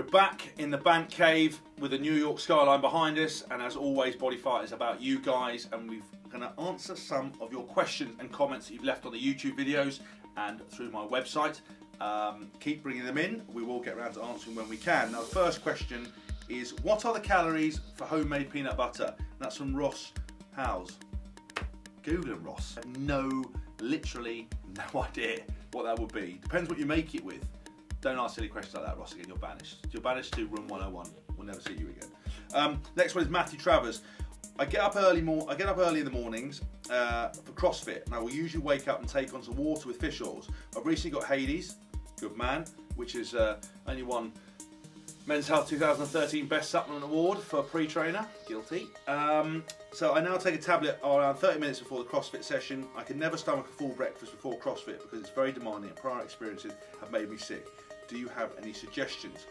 We're back in the Bant Cave with the New York skyline behind us, and as always, Body Fight is about you guys, and we're going to answer some of your questions and comments that you've left on the YouTube videos and through my website. Keep bringing them in. We will get around to answering when we can. Now, the first question is, what are the calories for homemade peanut butter? And that's from Ross Howes. Google it, Ross. I have literally no idea what that would be. Depends what you make it with. Don't ask silly questions like that, Ross. Again, you're banished. You're banished to room 101. We'll never see you again. Next one is Matthew Travers. I get up early in the mornings for CrossFit. Now, we'll usually wake up and take on some water with fish oils. I've recently got Hades, good man, which is only won Men's Health 2013 Best Supplement Award for pre-trainer. Guilty. So I now take a tablet around 30 minutes before the CrossFit session. I can never stomach a full breakfast before CrossFit because it's very demanding and prior experiences have made me sick. Do you have any suggestions?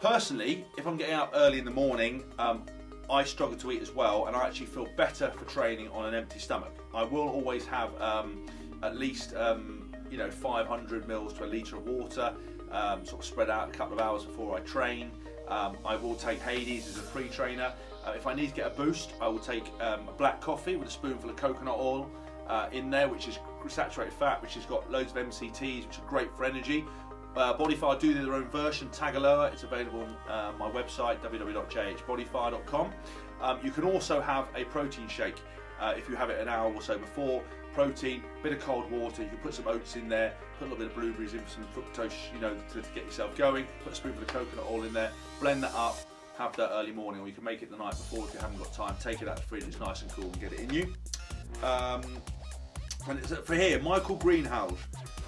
Personally, if I'm getting up early in the morning, I struggle to eat as well, and I actually feel better for training on an empty stomach. I will always have at least 500 mils to a litre of water, sort of spread out a couple of hours before I train. I will take Hades as a pre-trainer. If I need to get a boost, I will take a black coffee with a spoonful of coconut oil in there, which is saturated fat, which has got loads of MCTs, which are great for energy. Body Fire do their own version, Tagaloa. It's available on my website, www.jhbodyfire.com. You can also have a protein shake if you have it an hour or so before. Protein, bit of cold water, you can put some oats in there, put a little bit of blueberries in for some fructose, to get yourself going, put a spoonful of coconut oil in there, blend that up, have that early morning, or you can make it the night before if you haven't got time, take it out of the fridge, it's nice and cool, and get it in you. And it's for here, Michael Greenhouse.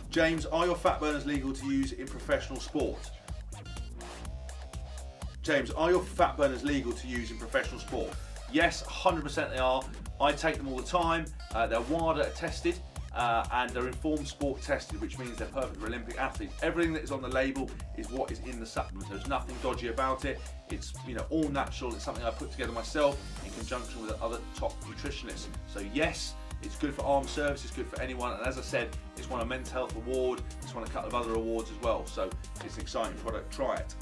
James, are your fat burners legal to use in professional sport? James, are your fat burners legal to use in professional sport? Yes, 100% they are. I take them all the time. They're WADA tested and they're informed sport tested, which means they're perfect for Olympic athletes. Everything that is on the label is what is in the supplement. There's nothing dodgy about it. It's all natural. It's something I put together myself in conjunction with other top nutritionists. So yes, it's good for armed service, it's good for anyone, and as I said, it's won a Men's Health Award, it's won a couple of other awards as well, so it's an exciting product, try it.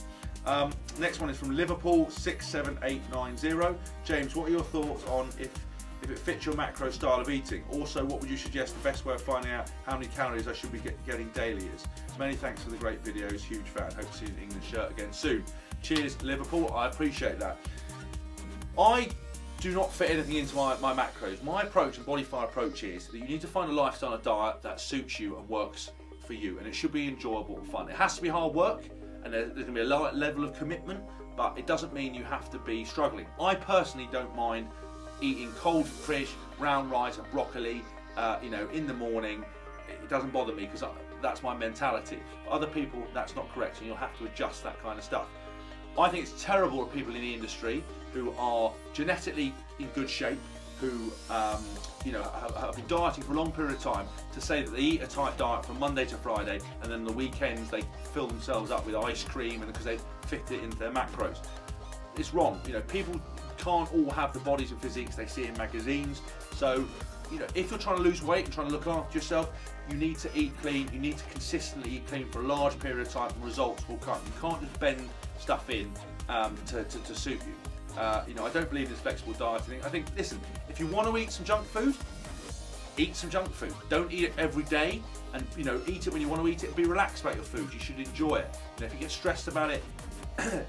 Next one is from Liverpool 67890. James, what are your thoughts on if it fits your macro style of eating? Also, what would you suggest the best way of finding out how many calories I should be getting daily is? Many thanks for the great videos, huge fan, hope to see you in an England shirt again soon. Cheers Liverpool, I appreciate that. I do not fit anything into my macros. My approach and Body Fire approach is that you need to find a lifestyle and a diet that suits you and works for you, and it should be enjoyable and fun. It has to be hard work, and there's going to be a low level of commitment, but it doesn't mean you have to be struggling. I personally don't mind eating cold fish, brown rice and broccoli, in the morning. It doesn't bother me because that's my mentality. For other people, that's not correct, and you'll have to adjust that kind of stuff. I think it's terrible of people in the industry who are genetically in good shape, who have been dieting for a long period of time, to say that they eat a tight diet from Monday to Friday, and then the weekends they fill themselves up with ice cream and because they fit it into their macros. It's wrong. People can't all have the bodies and physiques they see in magazines. So, if you're trying to lose weight and trying to look after yourself, you need to eat clean. You need to consistently eat clean for a large period of time, and results will come. You can't just bend stuff in to suit you. I don't believe in this flexible dieting. I think, listen, if you want to eat some junk food, eat some junk food. Don't eat it every day, and eat it when you want to eat it, and be relaxed about your food. You should enjoy it. If you get stressed about it,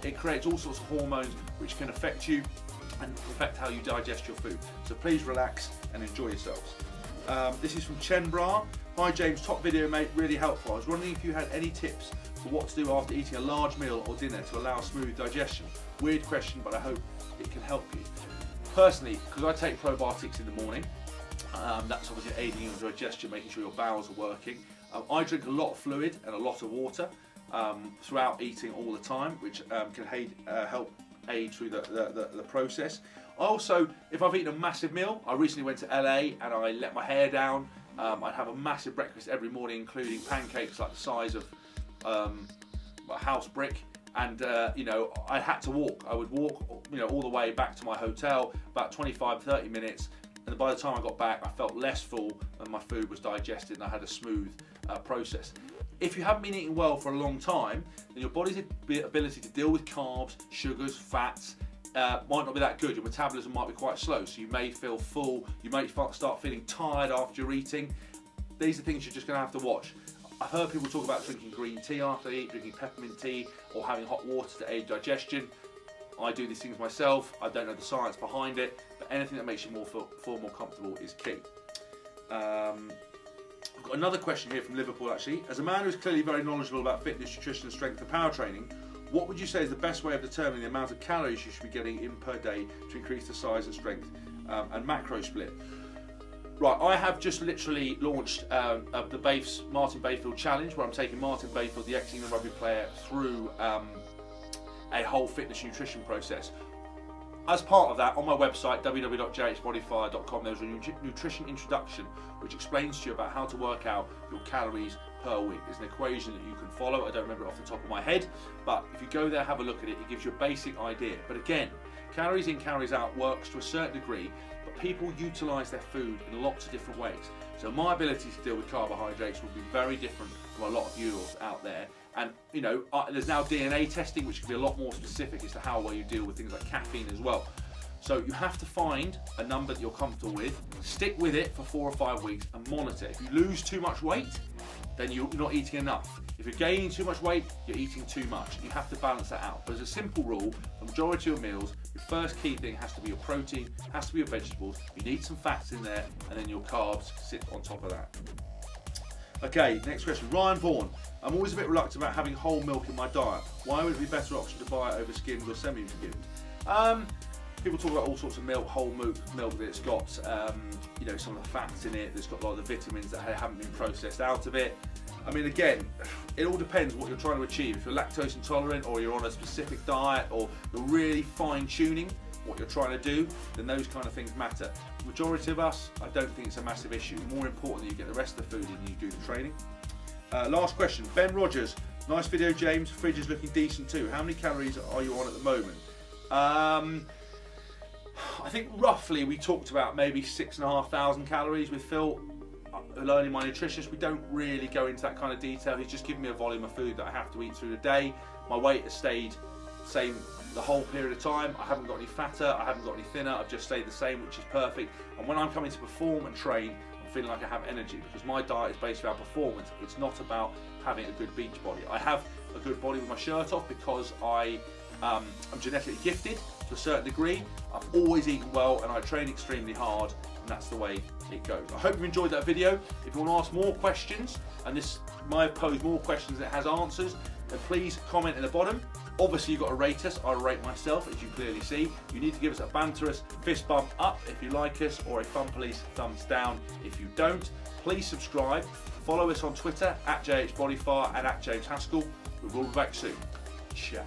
it creates all sorts of hormones which can affect you and affect how you digest your food. So please relax and enjoy yourselves. This is from Chenbra. Hi James, top video mate, really helpful. I was wondering if you had any tips for what to do after eating a large meal or dinner to allow smooth digestion. Weird question, but I hope it can help you. Personally, because I take probiotics in the morning, that's obviously aiding your digestion, making sure your bowels are working. I drink a lot of fluid and a lot of water throughout eating all the time, which can help aid through the process. I also, if I've eaten a massive meal, I recently went to LA and I let my hair down. I'd have a massive breakfast every morning, including pancakes like the size of a house brick, and I had to walk. I would walk all the way back to my hotel, about 25-30 minutes, and by the time I got back I felt less full and my food was digested and I had a smooth process. if you haven't been eating well for a long time, then your body's ability to deal with carbs, sugars, fats, might not be that good. Your metabolism might be quite slow, so you may feel full, you may start feeling tired after you're eating. These are things you're just going to have to watch. I've heard people talk about drinking green tea after they eat, drinking peppermint tea, or having hot water to aid digestion. I do these things myself. I don't know the science behind it, but anything that makes you feel more comfortable is key. I've got another question here from Liverpool actually. As a man who's clearly very knowledgeable about fitness, nutrition, strength and power training, what would you say is the best way of determining the amount of calories you should be getting in per day to increase the size and strength and macro split? Right, I have just literally launched the Martin Bayfield Challenge, where I'm taking Martin Bayfield, the ex-England rugby player, through a whole fitness nutrition process. As part of that, on my website, www.jhbodyfire.com, there's a nutrition introduction which explains to you about how to work out your calories per week. There's an equation that you can follow. I don't remember it off the top of my head, but if you go there, have a look at it, it gives you a basic idea. But again, calories in, calories out works to a certain degree, but people utilise their food in lots of different ways. So my ability to deal with carbohydrates will be very different from a lot of you out there. And you know, there's now DNA testing which can be a lot more specific as to how well you deal with things like caffeine as well. So you have to find a number that you're comfortable with, stick with it for 4 or 5 weeks and monitor. If you lose too much weight, then you're not eating enough. If you're gaining too much weight, you're eating too much. You have to balance that out. But as a simple rule, the majority of your meals, your first key thing has to be your protein, has to be your vegetables, you need some fats in there, and then your carbs sit on top of that. Okay, next question. Ryan Vaughan. I'm always a bit reluctant about having whole milk in my diet. Why would it be a better option to buy it over skimmed or semi-skimmed? People talk about all sorts of milk, whole milk that's got, you know, some of the fats in it, that's got a lot of the vitamins that haven't been processed out of it. I mean, again, it all depends what you're trying to achieve. If you're lactose intolerant, or you're on a specific diet, or you're really fine-tuning what you're trying to do, then those kind of things matter. The majority of us, I don't think it's a massive issue. More important that you get the rest of the food in and you do the training. Last question, Ben Rogers. Nice video, James. Fridge is looking decent too. How many calories are you on at the moment? I think roughly we talked about maybe 6,500 calories with Phil. Learning my nutritionist, we don't really go into that kind of detail. He's just given me a volume of food that I have to eat through the day. My weight has stayed same the whole period of time. I haven't got any fatter, I haven't got any thinner, I've just stayed the same, which is perfect. And when I'm coming to perform and train, I'm feeling like I have energy, because my diet is based around performance. It's not about having a good beach body. I have a good body with my shirt off because I'm genetically gifted to a certain degree. I've always eaten well and I train extremely hard, and that's the way it goes. I hope you enjoyed that video. If you want to ask more questions, and this might pose more questions than it has answers, then please comment in the bottom. Obviously you've got to rate us. I rate myself, as you clearly see. You need to give us a banterous fist bump up if you like us, or a fun police thumbs down if you don't. Please subscribe. Follow us on Twitter @JHBodyFire and @James Haskell. We will be back soon. Ciao.